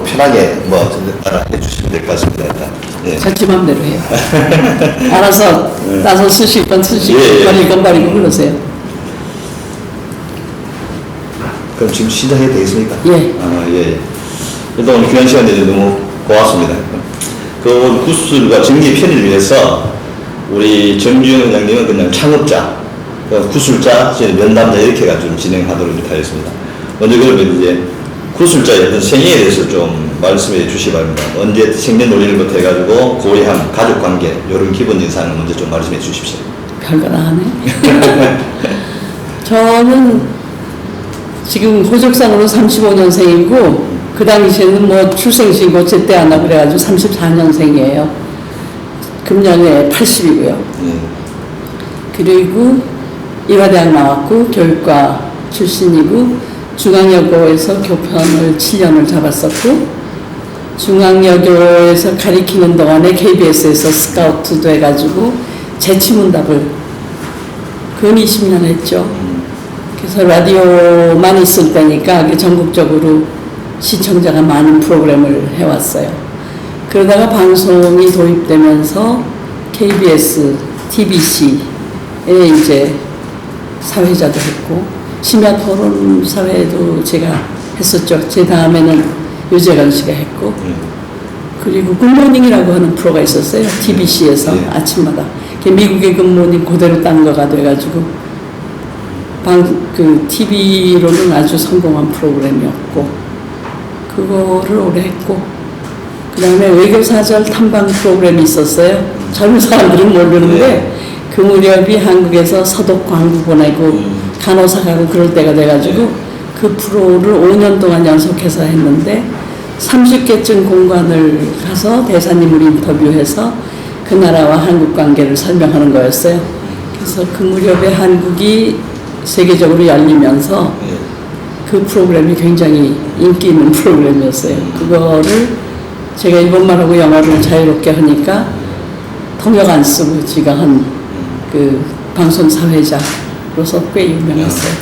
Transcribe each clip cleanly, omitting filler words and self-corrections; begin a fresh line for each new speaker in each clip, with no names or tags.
편하게 뭐 따라 해주시면 될 것 같습니다. 일단. 예.
자기 맘대로 해요. 알아서 따서 쓰실 건 쓰시고
예, 예.
버릴 건 버리고 그러세요.
그럼 지금 시작해도 되겠습니까?
예.
예. 일단 오늘 귀한 시간 내주셔서 너무 고맙습니다. 그 구술과 정기의 편의를 위해서 우리 정주영 원장님은 그냥 창업자, 구술자, 면담자 이렇게 해가지고 진행하도록 하겠습니다. 먼저 그러면 이제 구술자의 어떤 생애에 대해서 좀 말씀해 주시기 바랍니다. 언제 생년월일부터 해가지고 고향, 가족관계 이런 기본적인 사항을 먼저 좀 말씀해 주십시오.
별거 다 하네. 저는 지금 호적상으로 35년생이고 그 당시에는 뭐 출생신고 제때 안 하고 그래가지고 34년생이에요. 금년에 80이고요. 그리고 이화대학 나왔고 교육과 출신이고 중앙여고에서 교편을 7년을 잡았었고 중앙여고에서 가리키는 동안에 KBS에서 스카우트도 해가지고 재치문답을 근 20년 했죠. 그래서 라디오만 있을 때니까 전국적으로 시청자가 많은 프로그램을 해왔어요. 그러다가 방송이 도입되면서 KBS, TBC에 이제 사회자도 했고 심야 토론 사회도 제가 했었죠. 제 다음에는 유재관 씨가 했고 그리고 굿모닝이라고 하는 프로가 있었어요. TBC에서 아침마다 미국의 굿모닝 그대로 딴 거가 돼가지고 TV로는 아주 성공한 프로그램이었고 그거를 오래 했고 그 다음에 외교사절 탐방 프로그램이 있었어요. 젊은 사람들은 모르는데 그 무렵이 한국에서 서독 광고 보내고 간호사 가고 그럴 때가 돼가지고 그 프로를 5년 동안 연속해서 했는데 30개쯤 공관을 가서 대사님을 인터뷰해서 그 나라와 한국 관계를 설명하는 거였어요. 그래서 그 무렵에 한국이 세계적으로 열리면서 그 프로그램이 굉장히 인기 있는 프로그램이었어요. 그거를 제가 일본말하고 영어를 자유롭게 하니까 통역 안 쓰고 지가 한 그 방송 사회자로서 꽤 유명했어요.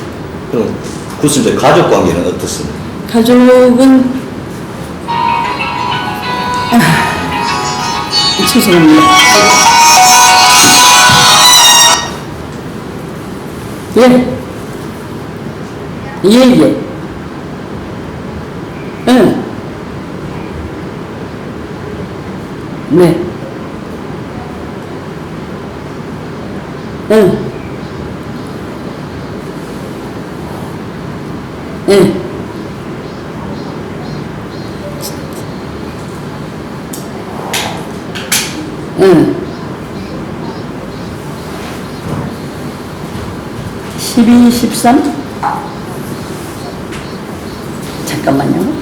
그럼 구술자 가족 관계는 어떻습니까?
가족은 죄송합니다. 예. 응. 네. 응. 네. 응. 12, 13? 잠깐만요.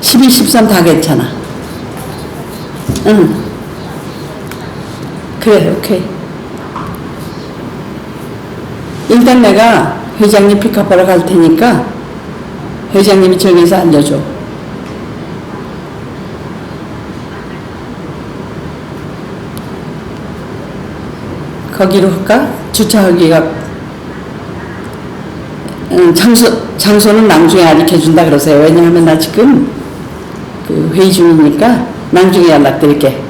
12, 13 다 괜찮아. 응. 그래, 오케이. 일단 내가 회장님 픽업하러 갈 테니까 회장님이 저기서 앉아줘. 거기로 할까? 주차하기가 장소는 나중에 알려준다 그러세요. 왜냐하면 나 지금 그 회의 중이니까 나중에 연락드릴게.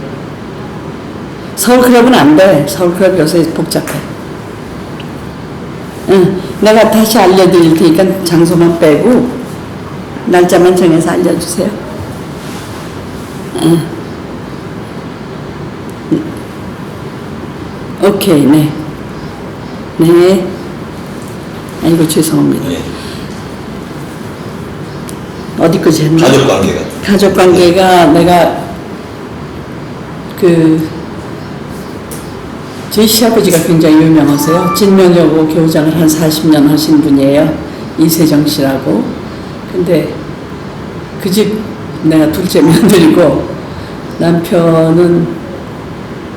서울클럽은 안 돼. 서울클럽 요새 복잡해. 응, 내가 다시 알려드릴 테니까 장소만 빼고 날짜만 정해서 알려주세요. 응. 오케이, 네. 네. 아이고, 죄송합니다. 어디까지 했나?
가족관계가.
가족관계가 내가 저희 시아버지가 굉장히 유명하세요. 진면여고 교장을 한 40년 하신 분이에요. 이세정 씨라고. 근데 그 집 내가 둘째 며느리고 남편은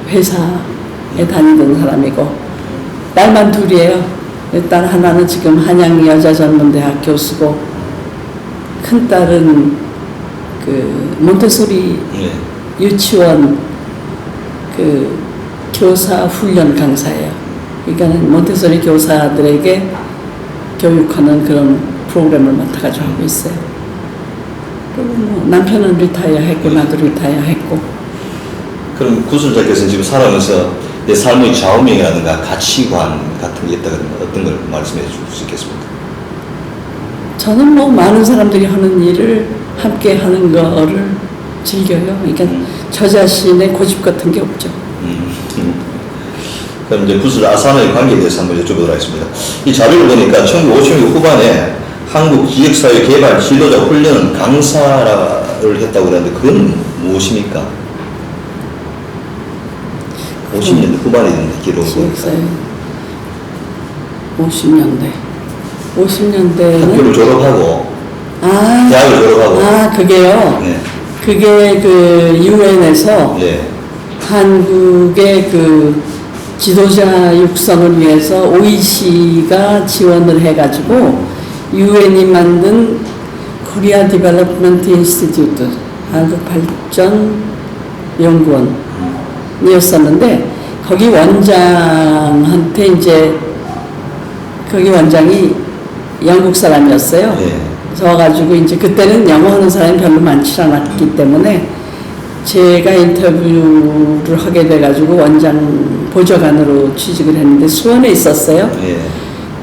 회사에 다니던 사람이고 딸만 둘이에요. 딸 하나는 지금 한양 여자전문대학 교수고 큰 딸은 그 몬테소리 유치원 그 교사 훈련 강사예요. 그러니까 몬테소리 교사들에게 교육하는 그런 프로그램을 맡아가지고 하고 있어요. 그리고 뭐 남편은 리타이어 했고 나도 리타이어 했고.
그럼 구술자께서는 지금 살아가면서 내 삶의 좌우명이라든가 가치관 같은 게 있다 그러면 어떤 걸 말씀해 줄 수 있겠습니까?
저는 뭐 많은 사람들이 하는 일을 함께 하는 거를 즐겨요. 그러니까 저 자신의 고집 같은 게 없죠.
그럼 이제 구술 아산의 관계에 대해서 한번 여쭤보도록 하겠습니다. 이 자료를 보니까 1950년 후반에 한국 지역사회 개발 지도자 훈련 강사를 했다고 그러는데 그건 무엇입니까? 50년대 후반에 있는 기록을 보니까
지역사회 50년대. 50년대는
학교를 졸업하고 대학을 졸업하고
그게요.
네.
그게 그 유엔에서
예.
한국의 그 지도자 육성을 위해서 OEC가 지원을 해가지고 유엔이 만든 코리아 디벨롭먼트 인스티튜트 한국 발전 연구원이었었는데 거기 원장한테 이제 거기 원장이 영국 사람이었어요.
예.
그래서 와가지고 이제 그때는 영어 하는 사람이 별로 많지 않았기 때문에 제가 인터뷰를 하게 돼가지고 원장 보좌관으로 취직을 했는데 수원에 있었어요.
예.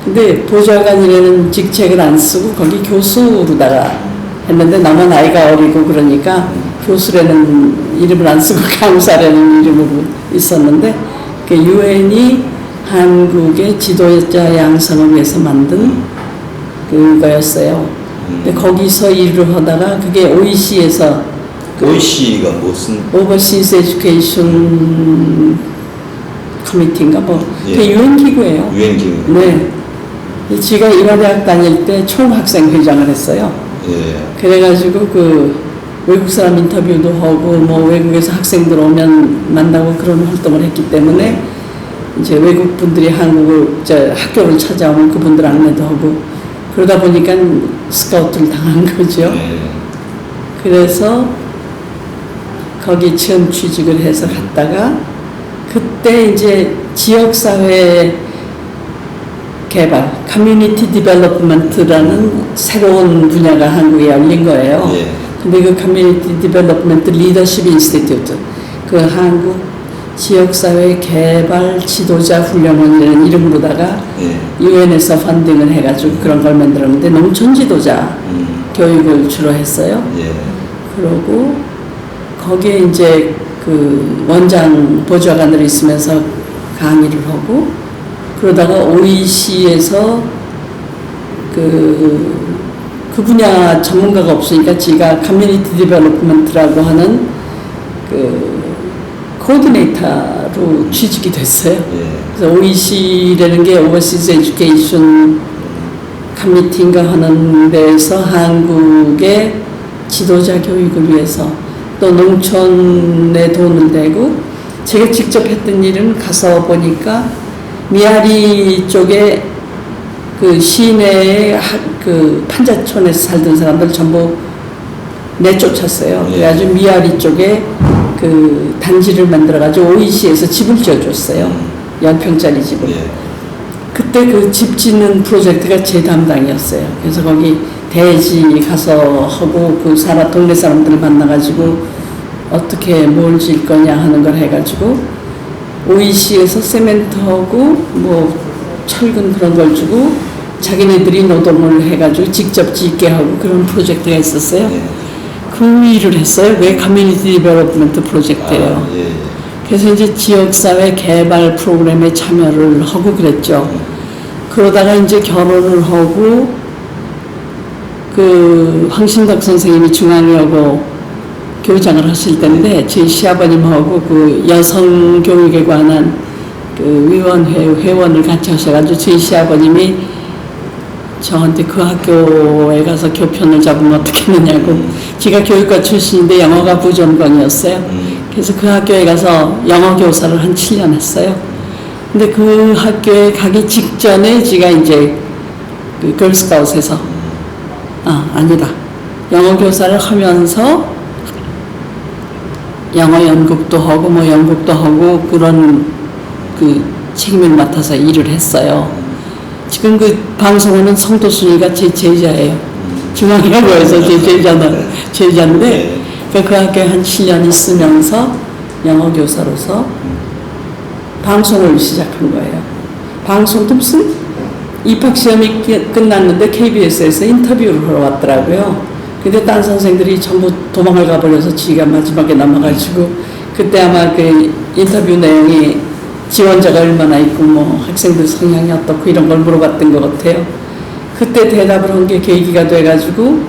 근데 보좌관이라는 직책을 안 쓰고 거기 교수로다가 했는데 나만 나이가 어리고 그러니까 교수라는 이름을 안 쓰고 강사라는 이름으로 있었는데 그 유엔이 한국의 지도자 양성을 위해서 만든 그거였어요. 근데 거기서 일을 하다가 그게 OEC에서
OEC가 무슨
Overseas Education Committe인가 뭐
예.
그게 유엔 기구예요.
유엔 기구.
네. 제가 일화대학 다닐 때 총학생 회장을 했어요.
예.
그래가지고 그 외국 사람 인터뷰도 하고 뭐 외국에서 학생들 오면 만나고 그런 활동을 했기 때문에 이제 외국 분들이 한국을 학교를 찾아오면 그분들 안내도 하고 그러다 보니까 스카우트를 당한 거죠.
예.
그래서 거기 처음 취직을 해서 갔다가 그때 이제 지역사회 개발, 커뮤니티 디벨롭먼트라는 새로운 분야가 한국에 열린 거예요.
예.
근데 그 커뮤니티 디벨롭먼트 리더십 인스티튜트, 그 한국 지역사회 개발 지도자 훈련원이라는 이름으로다가 유엔에서 펀딩을 해가지고 그런 걸 만들었는데 농촌 지도자 교육을 주로 했어요.
예.
그러고 거기에 이제 그 원장 보좌관으로 있으면서 강의를 하고 그러다가 OEC에서 그 분야 전문가가 없으니까 제가 커뮤니티 디벨롭먼트라고 하는 그 코디네이터로 취직이 됐어요.
예.
그래서 OEC라는 게 Overseas Education Committee인가 하는 데에서 한국의 지도자 교육을 위해서 또 농촌에 돈을 내고 제가 직접 했던 일은 가서 보니까 미아리 쪽에 그 시내의 그 판자촌에서 살던 사람들 전부 내쫓았어요.
예.
그래가지고 미아리 쪽에 그 단지를 만들어가지고 OEC에서 집을 지어줬어요. 10평짜리 집을.
예.
그때 그 집 짓는 프로젝트가 제 담당이었어요. 그래서 거기 대지 가서 하고 그 동네 사람들을 만나가지고 어떻게 뭘 지을 거냐 하는 걸 해가지고 OEC에서 세멘트하고 뭐 철근 그런 걸 주고 자기네들이 노동을 해가지고 직접 짓게 하고 그런 프로젝트가 있었어요.
예.
그 일을 했어요. 왜 커뮤니티 디벨롭먼트 프로젝트예요.
아, 예.
그래서 이제 지역사회 개발 프로그램에 참여를 하고 그랬죠. 그러다가 이제 결혼을 하고 그 황신덕 선생님이 중앙여고 교장을 하실 때인데 제 시아버님하고 그 여성 교육에 관한 그 위원회 회원을 같이 하셔가지고 제 시아버님이 저한테 그 학교에 가서 교편을 잡으면 어떻게 하느냐고 제가 교육과 출신인데 영어가 부전공이었어요. 그래서 그 학교에 가서 영어 교사를 한 7년 했어요. 근데 그 학교에 가기 직전에 제가 이제 그 걸스카웃에서 아니다. 영어 교사를 하면서 영어 연극도 하고 뭐 연극도 하고 그런 그 책임을 맡아서 일을 했어요. 지금 그 방송하는 성도순이가 제 제자예요. 중앙여고에서 제 제자인데 그 학교에 한 7년 있으면서 영어 교사로서 방송을 시작한 거예요. 방송도 무슨 입학시험이 끝났는데 KBS에서 인터뷰를 하러 왔더라고요. 근데 딴 선생들이 전부 도망을 가버려서 지가 마지막에 남아가지고 그때 아마 그 인터뷰 내용이 지원자가 얼마나 있고 뭐 학생들 성향이 어떻고 이런 걸 물어봤던 것 같아요. 그때 대답을 한 게 계기가 돼가지고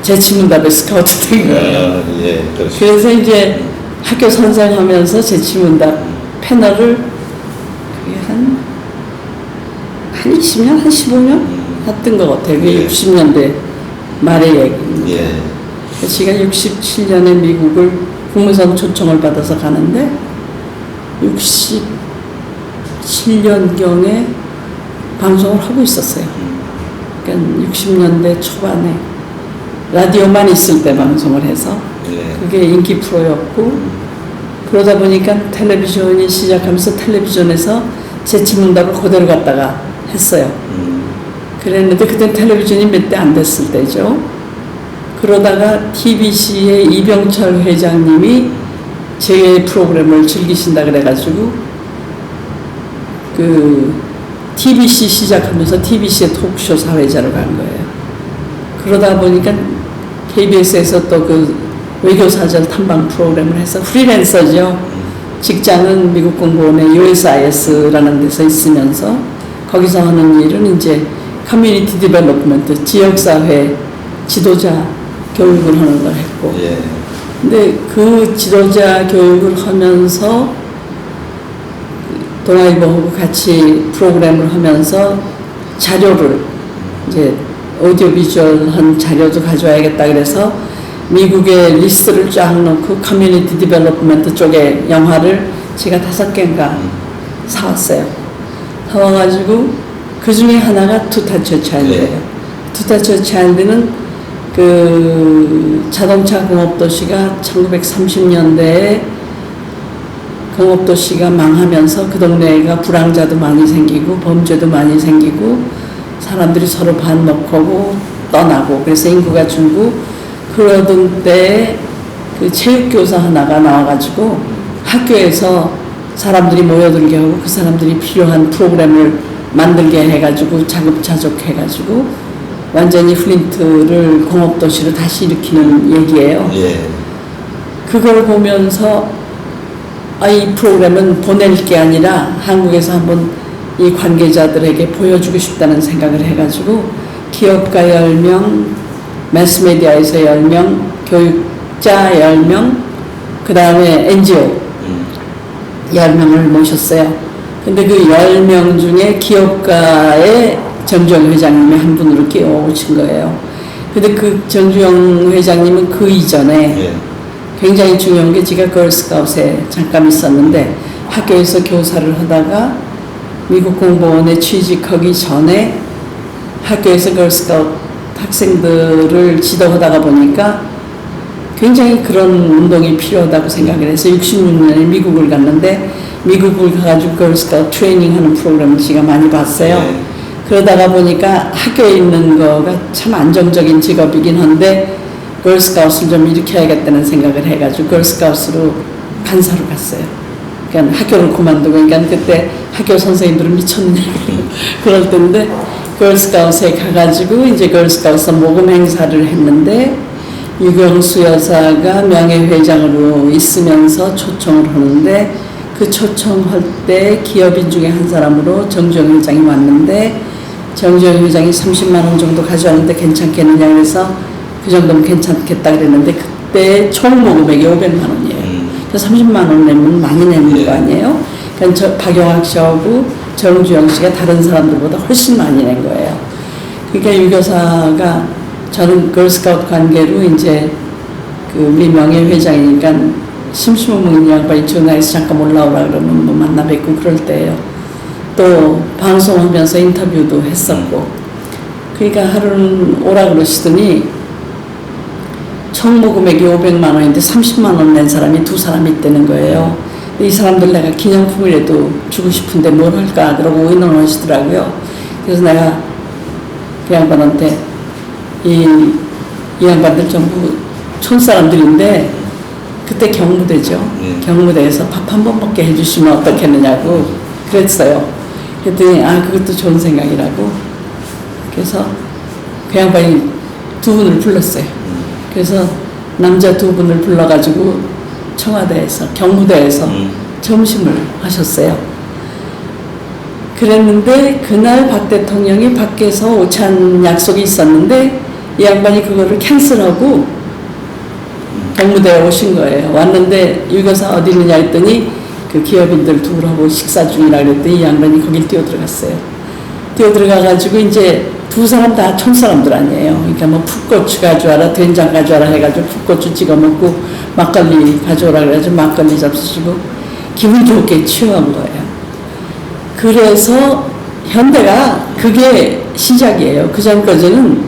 재치문답에 스카우트 된 거예요.
예, 그렇죠.
그래서 이제 학교 선생하면서 재치문답 패널을 그게 한 20년, 한 15년 했던 것 같아요. 그게 60년대 말의 얘기입니다.
예.
제가 67년에 미국을 국무선 초청을 받아서 가는데 67년경에 방송을 하고 있었어요. 그러니까 60년대 초반에 라디오만 있을 때 방송을 해서
예.
그게 인기 프로였고 그러다 보니까 텔레비전이 시작하면서 텔레비전에서 재치문답을 그대로 갖다가 했어요. 그랬는데 그땐 텔레비전이 몇 대 안 됐을 때죠. 그러다가 TBC의 이병철 회장님이 제 프로그램을 즐기신다 그래가지고 그 TBC 시작하면서 TBC의 토크쇼 사회자로 간 거예요. 그러다 보니까 KBS에서 또 그 외교사절 탐방 프로그램을 해서 프리랜서죠. 직장은 미국 공무원의 USIS라는 데서 있으면서 거기서 하는 일은 이제 커뮤니티 디벨롭먼트, 지역사회 지도자 교육을 하는 걸 했고
예.
근데 그 지도자 교육을 하면서 동아일보하고 같이 프로그램을 하면서 자료를 이제 오디오 비주얼한 자료도 가져와야겠다 그래서 미국의 리스트를 쫙 놓고 커뮤니티 디벨롭먼트 쪽에 영화를 제가 5개인가 사왔어요. 사와가지고 그 중에 하나가 투타처 차일드예요. 투타처 차일드는 그 자동차 공업도시가 1930년대에 공업도시가 망하면서 그 동네가 불황자도 많이 생기고 범죄도 많이 생기고 사람들이 서로 반목하고 떠나고 그래서 인구가 줄고 그러던 때에 그 체육교사 하나가 나와가지고 학교에서 사람들이 모여들게 하고 그 사람들이 필요한 프로그램을 만들게 해가지고 자급자족 해가지고 완전히 플린트를 공업도시로 다시 일으키는 얘기예요.
예.
그걸 보면서 이 프로그램은 보낼 게 아니라 한국에서 한번 이 관계자들에게 보여주고 싶다는 생각을 해가지고 기업가 10명, 매스메디아에서 10명, 교육자 10명, 그 다음에 NGO 10명을 모셨어요. 근데 그 10명 중에 기업가의 정주영 회장님이 한 분으로 끼워오신 거예요. 근데 그 정주영 회장님은 그 이전에
예.
굉장히 중요한 게 제가 걸스카웃에 잠깐 있었는데 학교에서 교사를 하다가 미국 공무원에 취직하기 전에 학교에서 걸스카웃 학생들을 지도하다가 보니까 굉장히 그런 운동이 필요하다고 생각을 해서 66년에 미국을 갔는데 미국을 가가지고 걸스카웃 트레이닝하는 프로그램을 제가 많이 봤어요.
네.
그러다가 보니까 학교에 있는 거가 참 안정적인 직업이긴 한데 걸스카웃을 좀 일으켜야겠다는 생각을 해가지고 걸스카웃으로 간사로 갔어요. 그러니까 학교를 그만두고 그러니까 그때 학교 선생님들은 미쳤냐 그럴 때인데 걸스카웃에 가가지고 이제 걸스카웃에서 모금 행사를 했는데 유경수 여사가 명예회장으로 있으면서 초청을 하는데 그 초청할 때 기업인 중에 한 사람으로 정주영 회장이 왔는데 정주영 회장이 30만 원 정도 가져왔는데 괜찮겠느냐 그래서 그 정도면 괜찮겠다 그랬는데 그때 총 모금액이 500만 원이에요. 그래서 30만 원 내면 많이 내는 거 아니에요? 그러니까 박영학 씨하고 정주영 씨가 다른 사람들보다 훨씬 많이 낸 거예요. 그러니까 유교사가 저는 걸스카웃 관계로 이제 그 우리 명예회장이니까 심심한 양반이 전화해서 잠깐 올라오라 그러면 뭐 만나 뵙고 그럴 때예요. 또 방송하면서 인터뷰도 했었고 그러니까 하루는 오라 그러시더니 총 모금액이 500만 원인데 30만 원 낸 사람이 2사람이 있다는 거예요. 이 사람들 내가 기념품이라도 주고 싶은데 뭘 할까 그러고 의논하시더라고요. 그래서 내가 그 양반한테 이 양반들 전부 촌사람들인데 그때 경무대죠. 경무대에서 밥 한 번 먹게 해주시면 어떻겠느냐고 그랬어요. 그랬더니 그것도 좋은 생각이라고. 그래서 그 양반이 두 분을 불렀어요. 그래서 남자 두 분을 불러가지고 청와대에서 경무대에서 점심을 하셨어요. 그랬는데 그날 박 대통령이 밖에서 오찬 약속이 있었는데 이 양반이 그거를 캔슬하고 경무대에 오신 거예요. 왔는데 유교사 어디 있느냐 했더니 그 기업인들 둘하고 식사 중이라 그랬더니 이 양반이 거길 뛰어들어갔어요. 뛰어들어가가지고 이제 두 사람 다 촌사람들 아니에요. 그러니까 뭐 풋고추 가져와라, 된장 가져와라 해가지고 풋고추 찍어 먹고 막걸리 가져오라 그래가지고 막걸리 잡수시고 기분 좋게 취한 거예요. 그래서 현대가 그게 시작이에요. 그 전까지는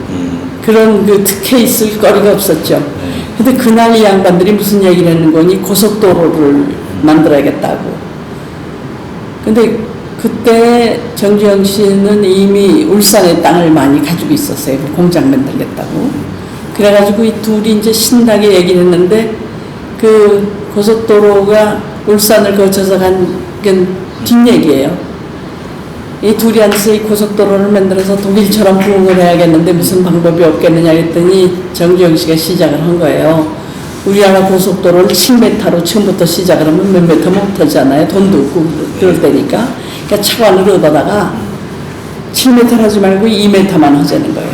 그런 그 특혜 있을 거리가 없었죠. 근데 그날 이 양반들이 무슨 얘기를 했는 거니 고속도로를 만들어야겠다고. 근데 그때 정주영 씨는 이미 울산의 땅을 많이 가지고 있었어요. 공장 만들겠다고. 그래가지고 이 둘이 이제 신나게 얘기를 했는데 그 고속도로가 울산을 거쳐서 간 건 뒷얘기예요. 이 둘이 앉아서 이 고속도로를 만들어서 독일처럼 부흥을 해야겠는데 무슨 방법이 없겠느냐 했더니 정주영 씨가 시작을 한 거예요. 우리나라 고속도로를 7m로 처음부터 시작을 하면 몇 m 못 하잖아요. 돈도 없고 그럴 때니까. 그러니까 차관을 얻어다가 7m 하지 말고 2m만 하자는 거예요.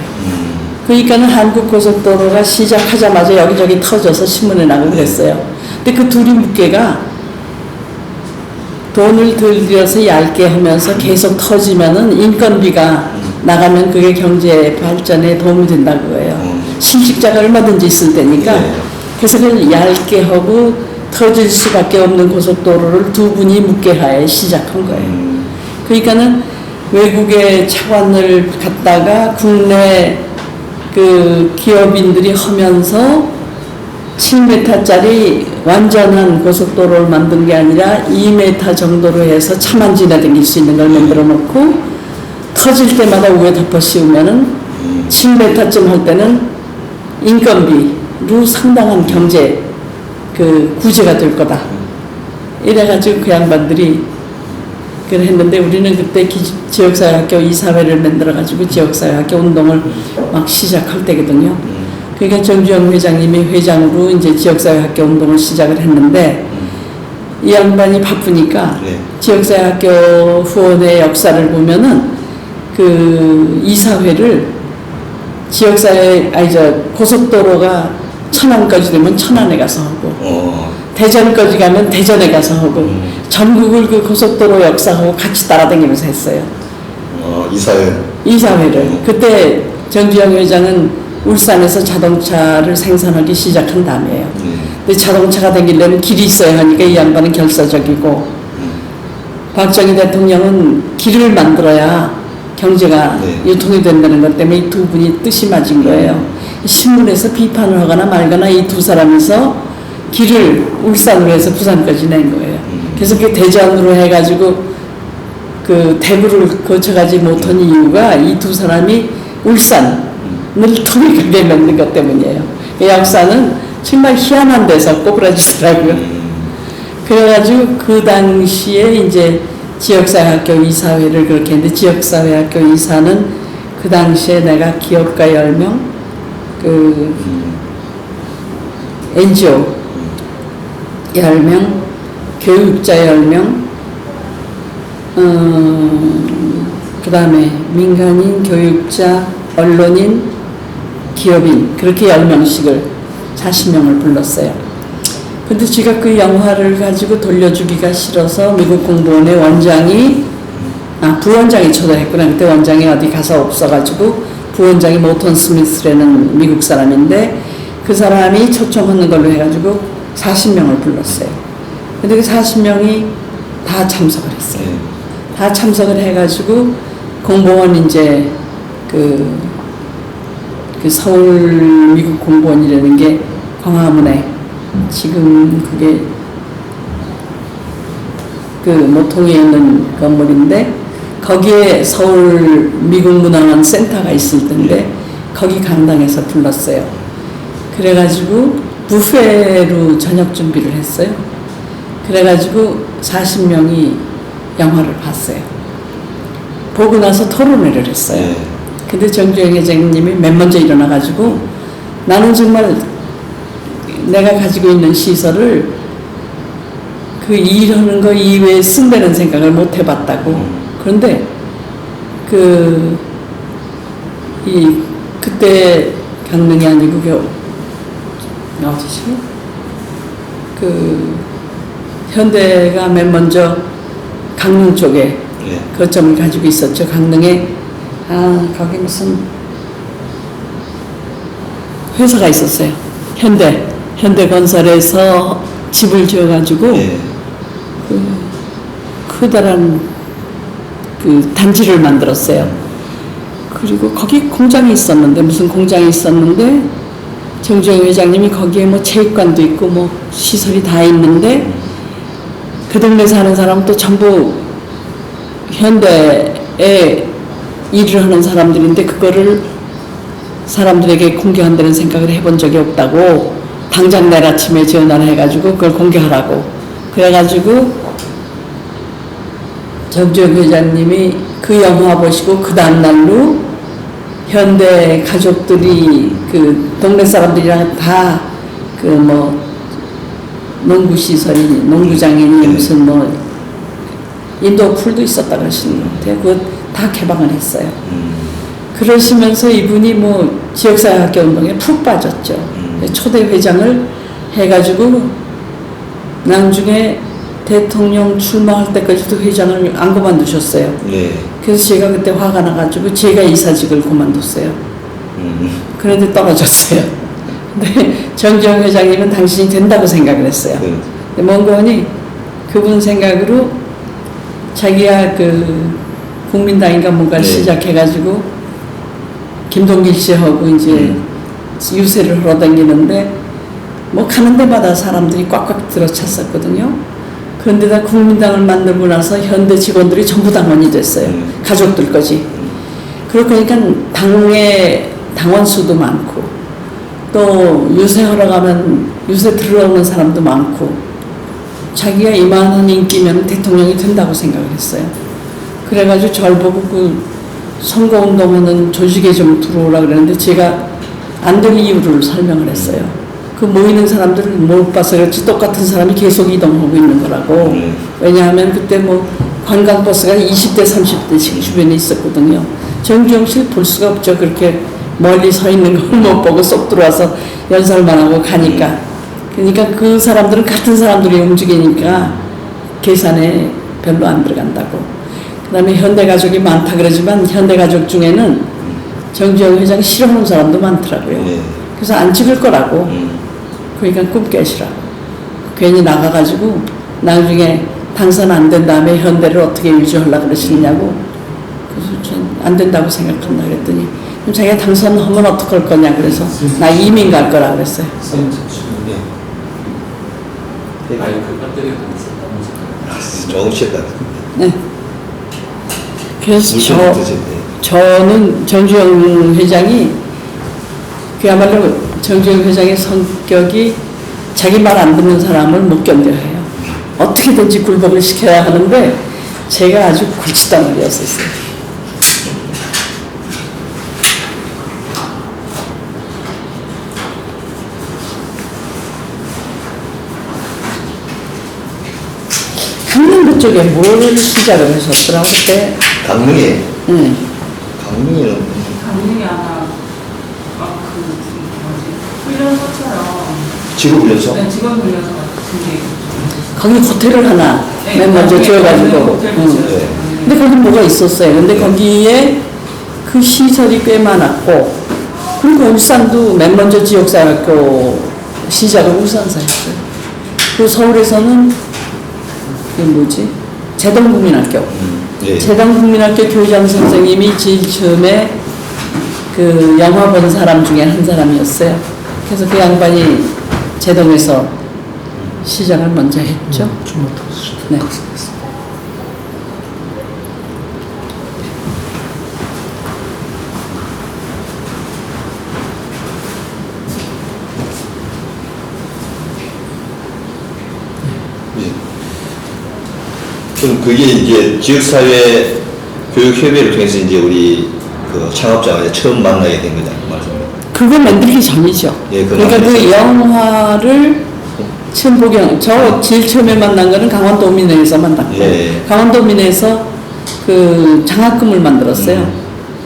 그러니까는 한국 고속도로가 시작하자마자 여기저기 터져서 신문에 나고 그랬어요. 근데 그 둘이 묵계가 돈을 들여서 얇게 하면서 계속 터지면은 인건비가 나가면 그게 경제 발전에 도움이 된다고 해요. 실직자가 얼마든지 있을 테니까. 그래서 그걸 얇게 하고 터질 수밖에 없는 고속도로를 두 분이 묵계하에 시작한 거예요. 그러니까는 외국의 차관을 갖다가 국내 그 기업인들이 하면서 7m짜리 완전한 고속도로를 만든 게 아니라 2m 정도로 해서 차만 지나다닐 수 있는 걸 만들어 놓고 터질 때마다 위에 덮어 씌우면은 7m쯤 할 때는 인건비로 상당한 경제 그 구제가 될 거다. 이래가지고 그 양반들이 그걸 했는데 우리는 그때 지역사회학교 이사회를 만들어가지고 지역사회학교 운동을 막 시작할 때거든요. 그러니까 정주영 회장님이 회장으로 이제 지역사회학교 운동을 시작을 했는데 이 양반이 바쁘니까 지역사회학교 후원의 역사를 보면은 그 이사회를 지역사회 고속도로가 천안까지 되면 천안에 가서 하고 대전까지 가면 대전에 가서 하고 전국을 그 고속도로 역사하고 같이 따라다니면서 했어요. 이사회를. 그때 정주영 회장은 울산에서 자동차를 생산하기 시작한 다음에요. 근데 자동차가 되기려면 길이 있어야 하니까 이 양반은 결사적이고 박정희 대통령은 길을 만들어야 경제가 유통이 된다는 것 때문에 이 두 분이 뜻이 맞은 거예요. 신문에서 비판을 하거나 말거나 이 두 사람이서 길을 울산으로 해서 부산까지 낸 거예요. 그래서 그 대전으로 해가지고 그 대구를 거쳐가지 못한 이유가 이 두 사람이 울산을 통일하게 만든 것 때문이에요. 그 역사는 정말 희한한 데서 꼬부라지더라고요. 그래가지고 그 당시에 이제 지역사회학교 이사회를 그렇게 했는데 지역사회학교 이사는 그 당시에 내가 기업가 10명, 그 NGO 10명, 교육자 10명, 그 다음에 민간인, 교육자, 언론인, 기업인 그렇게 10명씩을 40명을 불렀어요. 근데 제가 그 영화를 가지고 돌려주기가 싫어서 미국 공보원의 원장이 부원장이 초대했구나. 그때 원장이 어디 가서 없어가지고 부원장이 모턴 스미스라는 미국 사람인데 그 사람이 초청하는 걸로 해가지고 40명을 불렀어요. 근데 그 40명이 다 참석을 했어요. 다 참석을 해가지고 공보원 이제 그 서울 미국 공보원이라는 게 광화문에 지금 그게 그 모통에 있는 건물인데 거기에 서울 미국문화원 센터가 있을 텐데 거기 강당에서 불렀어요. 그래가지고 뷔페로 저녁 준비를 했어요. 그래가지고 40명이 영화를 봤어요. 보고 나서 토론회를 했어요.
네.
근데 정주영 회장님이 맨 먼저 일어나가지고 나는 정말 내가 가지고 있는 시설을 그 일하는 거 이외에 쓴다는 생각을 못 해봤다고. 그런데 그때 강릉이 아니고 어디지? 현대가 맨 먼저 강릉 쪽에
예.
거점을 가지고 있었죠. 강릉에 거기 무슨 회사가 있었어요. 현대건설에서 집을 지어가지고
예.
커다란 그 단지를 만들었어요. 그리고 거기 공장이 있었는데 무슨 공장이 있었는데 정주영 회장님이 거기에 뭐 체육관도 있고 뭐 시설이 다 있는데 그 동네 사는 사람은 또 전부 현대에 일을 하는 사람들인데 그거를 사람들에게 공개한다는 생각을 해본 적이 없다고 당장 내일 아침에 전화를 해가지고 그걸 공개하라고 그래가지고 정주영 회장님이 그 영화 보시고 그 다음날로 현대 가족들이 그 동네 사람들이랑 다 그 뭐 농구시설이 농구장이니 무슨 뭐 인도 풀도 있었다 그러시는 것 같아요. 그거 다 개방을 했어요. 그러시면서 이분이 뭐 지역사회학교 운동에 푹 빠졌죠. 초대 회장을 해가지고 나중에 대통령 출마할 때까지도 회장을 안 그만두셨어요.
네.
그래서 제가 그때 화가 나가지고 제가 이사직을 그만뒀어요. 그런데 떨어졌어요. 근데 정주영 회장님은 당신이 된다고 생각을 했어요.
네.
근데 몽고원이 그분 생각으로 자기가 그 국민당인가 뭔가를
네.
시작해가지고 김동길 씨하고 이제 유세를 걸어다니는데 뭐 가는 데마다 사람들이 꽉꽉 들어찼었거든요. 그런데다 국민당을 만들고 나서 현대 직원들이 전부 당원이 됐어요. 가족들까지. 그러니까 당의 당원 수도 많고 또 유세하러 가면 유세 들어오는 사람도 많고 자기가 이만한 인기면 대통령이 된다고 생각을 했어요. 그래가지고 저를 보고 그 선거운동하는 조직에 좀 들어오라 그랬는데 제가 안 될 이유를 설명을 했어요. 그 모이는 사람들을 못 봐서 그렇지 똑같은 사람이 계속 이동하고 있는 거라고. 왜냐하면 그때 뭐 관광버스가 20대 30대씩 주변에 있었거든요. 정주영 씨를 볼 수가 없죠. 그렇게 멀리 서 있는 걸 못 보고 쏙 들어와서 연설만 하고 가니까. 그러니까 그 사람들은 같은 사람들이 움직이니까 계산에 별로 안 들어간다고. 그 다음에 현대가족이 많다 그러지만 현대가족 중에는 정주영 회장 싫어하는 사람도 많더라고요.
네.
그래서 안 찍을 거라고. 그러니까 꿈 깨시라고. 괜히 나가가지고 나중에 당선 안 된 다음에 현대를 어떻게 유지하려고 그러시냐고. 그래서 전 안 된다고 생각한다 그랬더니 그럼 자기가 당선하면 어떡할 거냐 그래서 나 이민 갈 거라 그랬어요.
조금씩 다.
네. 그래서 저는 정주영 회장이 그야말로 정주영 회장의 성격이 자기 말 안 듣는 사람을 못 견뎌해요. 어떻게든지 굴복을 시켜야 하는데 제가 아주 골치덩어리였었어요. 강릉 그쪽에 뭘 시작을 하셨더라고 그때?
강릉에.
응.
강릉에는
강릉이 아마 훈련소처럼
직업 훈련소.
네, 직원 훈련소 같은 게
거기 호텔을 하나
네,
맨 먼저
거기에
지어가지고.
호텔을
응.
지었어요.
네.
근데 거기 뭐가 있었어요. 근데 거기에 그 시설이 꽤 많았고, 그리고 울산도 맨 먼저 지역사학교 시작을 울산서 했어요. 그리고 서울에서는 그 뭐지? 재동국민학교.
예.
재동국민학교 교장 선생님이 제일 처음에 그 영화 본 사람 중에 한 사람이었어요. 그래서 그 양반이 재동에서 시작을 먼저 했죠. 네.
그럼 그게 이제 지역사회 교육협의회를 통해서 이제 우리 그 창업자가 처음 만나게 된 거잖아요, 말씀입니다.
그거 만들기 전이죠.
예,
그러니까 그
만들기
영화를 처음 저 제일 처음에 만난 거는 강원도민회에서 만났고,
예.
강원도민회에서 그 장학금을 만들었어요.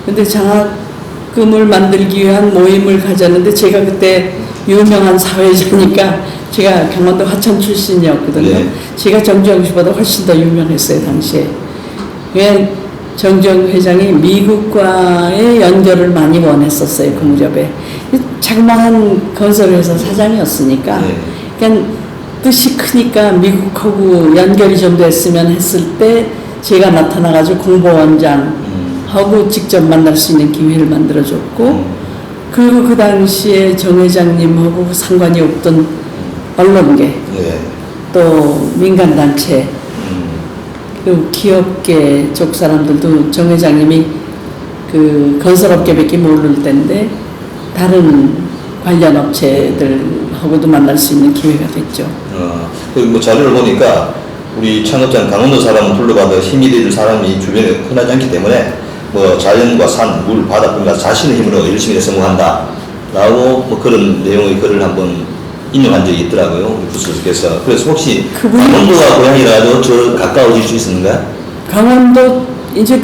근데 장학금을 만들기 위한 모임을 가졌는데 제가 그때 유명한 사회자니까 제가 강원도 화천 출신이었거든요.
예.
제가 정주영 씨보다 훨씬 더 유명했어요, 당시에. 왜 정주영 회장이 미국과의 연결을 많이 원했었어요, 그 무렵에. 자그마한 건설회사 사장이었으니까.
예.
그러니까 뜻이 크니까 미국하고 연결이 좀 됐으면 했을 때 제가 나타나가지고 공보원장하고 직접 만날 수 있는 기회를 만들어줬고, 그리고 그 당시에 정 회장님하고 상관이 없던 언론계,
예.
또 민간단체, 그리고 기업계 쪽 사람들도 정 회장님이 그 건설업계밖에 모를 때인데 다른 관련 업체들하고도 만날 수 있는 기회가 됐죠.
뭐 자료를 보니까 우리 창업자는 강원도 사람을 둘러봐도 힘이 될 사람이 주변에 흔하지 않기 때문에 뭐 자연과 산, 물, 바다 등과 자신의 힘으로 열심히 성공한다 라고 뭐 그런 내용의 글을 한번 인용한 적이 있더라고요, 우리 부스께서. 그래서 혹시 강원도가 고향이라도 저 가까워질 수 있습니까?
강원도 이제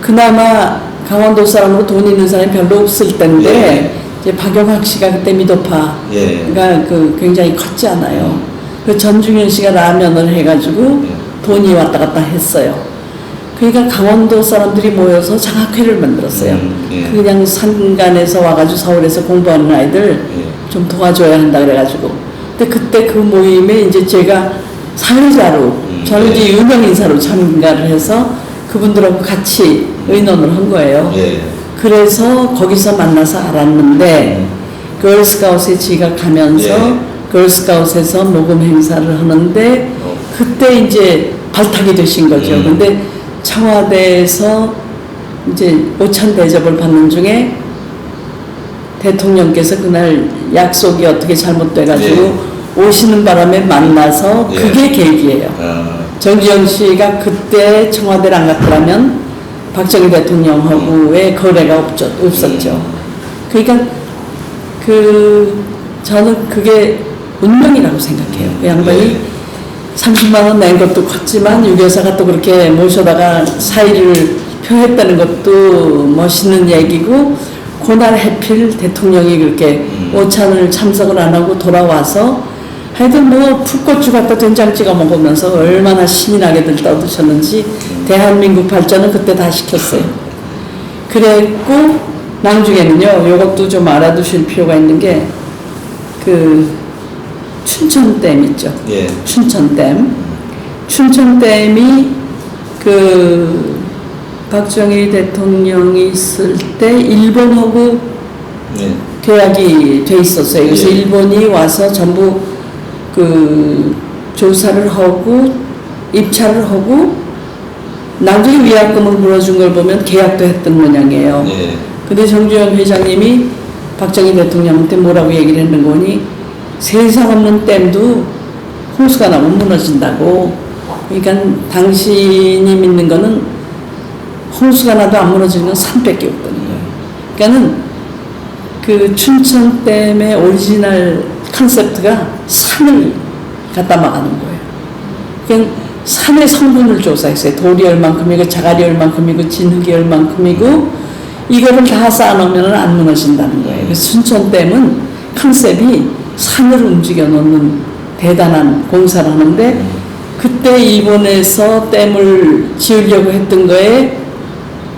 그나마 강원도 사람으로 돈 있는 사람이 별로 없을 때인데
예.
이제 박용학 씨가 그때 미도파가
예.
굉장히 컸잖아요. 그 전중현 씨가 라면을 해가지고 돈이 왔다 갔다 했어요. 그러니까 강원도 사람들이 모여서 장학회를 만들었어요.
예.
그냥 산간에서 와가지고 서울에서 공부하는 아이들 좀 도와줘야 한다 그래가지고. 근데 그때 그 모임에 이제 제가 사회자로, 저는 이제 유명 인사로 참가를 해서 그분들하고 같이 의논을 한 거예요.
예.
그래서 거기서 만나서 알았는데, 걸스카웃에 지가 가면서
예.
걸스카웃에서 모금 행사를 하는데, 그때 이제 발탁이 되신 거죠. 근데 청와대에서 이제 오찬 대접을 받는 중에 대통령께서 그날 약속이 어떻게 잘못돼가지고 오시는 바람에 만나서
예.
그게 계기예요. 정주영 씨가 그때 청와대를 안 갔더라면 박정희 대통령하고의 거래가 없었죠. 그러니까 저는 그게 운명이라고 생각해요. 그 양반이 30만 원 낸 것도 컸지만 유교사가 또 그렇게 모셔다가 사의를 표했다는 것도 멋있는 얘기고, 그날 해필 대통령이 그렇게 오찬을 참석을 안 하고 돌아와서 하여튼 뭐 풋고추 갖다 된장 찍어 먹으면서 얼마나 신이 나게들 떠드셨는지 대한민국 발전은 그때 다 시켰어요. 그랬고 나중에는요, 요것도 좀 알아두실 필요가 있는 게 춘천댐 있죠.
예.
춘천댐이 박정희 대통령이 있을 때 일본하고
예.
계약이 돼 있었어요. 그래서
예.
일본이 와서 전부 조사를 하고 입찰을 하고 나중에 위약금을 물어준 걸 보면 계약도 했던 모양이에요.
예.
근데 정주영 회장님이 박정희 대통령한테 뭐라고 얘기를 했는 거니, 세상 없는 댐도 홍수가 나면 무너진다고. 그러니까 당신이 믿는 거는 홍수가 나도 안 무너지는 건 산밖에 없거든요. 그러니까는 그 춘천댐의 오리지널 컨셉트가 산을 갖다 막아놓은 거예요. 그러니까 산의 성분을 조사했어요. 돌이 얼만큼이고 자갈이 얼만큼이고 진흙이 얼만큼이고 이거를 다 쌓아놓으면 안 무너진다는 거예요. 그래서 춘천댐은 컨셉이 산을 움직여 놓는 대단한 공사를 하는데, 그때 일본에서 댐을 지으려고 했던 거에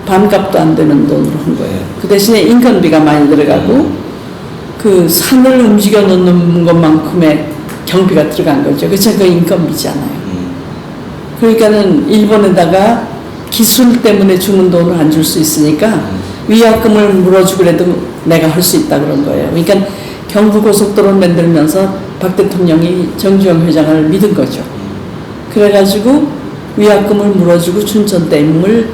반값도 안 되는 돈으로 한 거예요. 그 대신에 인건비가 많이 들어가고 그 산을 움직여 놓는 것만큼의 경비가 들어간 거죠. 그래서 그 인건비잖아요. 그러니까는 일본에다가 기술 때문에 주는 돈을 안 줄 수 있으니까 위약금을 물어주고 그래도 내가 할 수 있다 그런 거예요. 그러니까 경부고속도로를 만들면서 박 대통령이 정주영 회장을 믿은 거죠. 그래가지고 위약금을 물어주고 춘천댐을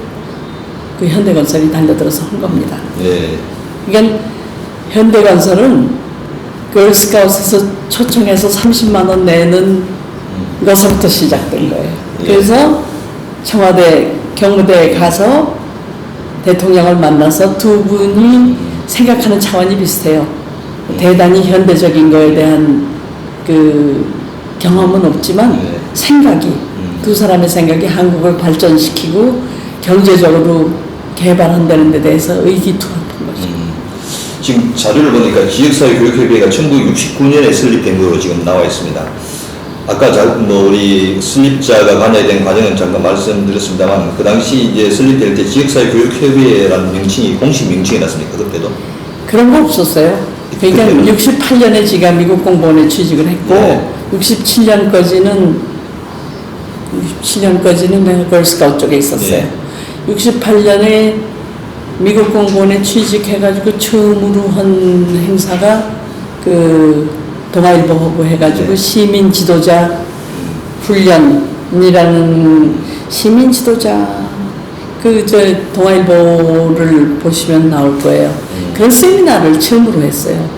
현대건설이 달려들어서 한 겁니다.
예.
그러니까 현대건설은 걸스카웃에서 초청해서 30만 원 내는 것부터 시작된 거예요. 그래서 청와대 경무대에 가서 대통령을 만나서 두 분이 생각하는 차원이 비슷해요. 대단히 현대적인 거에 대한 그 경험은 없지만
네.
생각이 두 사람의 생각이 한국을 발전시키고 경제적으로 개발한다는 데 대해서 의기투합한 거죠.
지금 자료를 보니까 지역사회교육협의회가 1969년에 설립된 것으로 지금 나와 있습니다. 아까 우리 설립자가 관여에 대한 과정은 잠깐 말씀드렸습니다만 그 당시 이제 설립될 때 지역사회교육협의회라는 명칭이 공식 명칭이 났습니까 그때도?
그런 거 없었어요. 그러니까
그때는?
68년에 제가 미국 공무원에 취직을 했고
네.
67년까지는 내가 걸스카우트 쪽에 있었어요.
네.
68년에 미국 공무원에 취직해가지고 처음으로 한 행사가 그 동아일보 허브 해가지고
네.
시민 지도자 훈련이라는 시민 지도자 동아일보를 보시면 나올 거예요. 그런 세미나를 처음으로 했어요.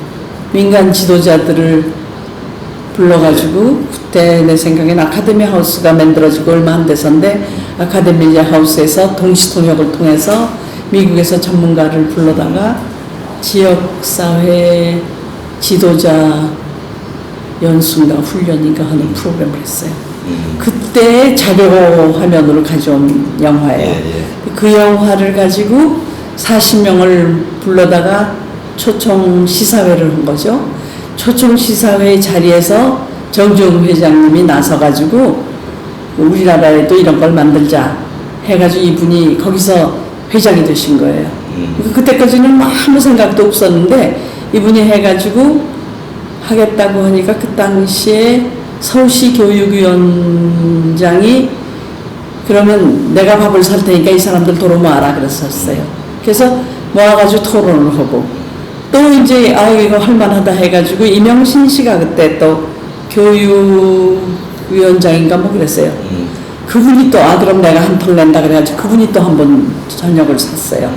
민간 지도자들을 불러가지고 그때 내 생각엔 아카데미 하우스가 만들어지고 얼마 안 돼서인데 아카데미 하우스에서 동시통역을 통해서 미국에서 전문가를 불러다가 지역사회 지도자 연수인가 훈련인가 하는 프로그램을 했어요. 그때 자료 화면으로 가져온 영화예요.
예.
그 영화를 가지고 40명을 불러다가 초청 시사회를 한 거죠. 초청 시사회 자리에서 정주영 회장님이 나서가지고 우리나라에도 이런 걸 만들자 해가지고 이분이 거기서 회장이 되신 거예요. 그때까지는 아무 생각도 없었는데 이분이 해가지고 하겠다고 하니까 그 당시에 서울시 교육위원장이 그러면 내가 밥을 살 테니까 이 사람들 도로 모아라 그랬었어요. 그래서 모아가지고 토론을 하고 또 이제 이거 할만하다 해가지고 이명신 씨가 그때 또 교육위원장인가 뭐 그랬어요. 그분이 또 그럼 내가 한 턱 낸다 그래가지고 그분이 또 한 번 저녁을 샀어요.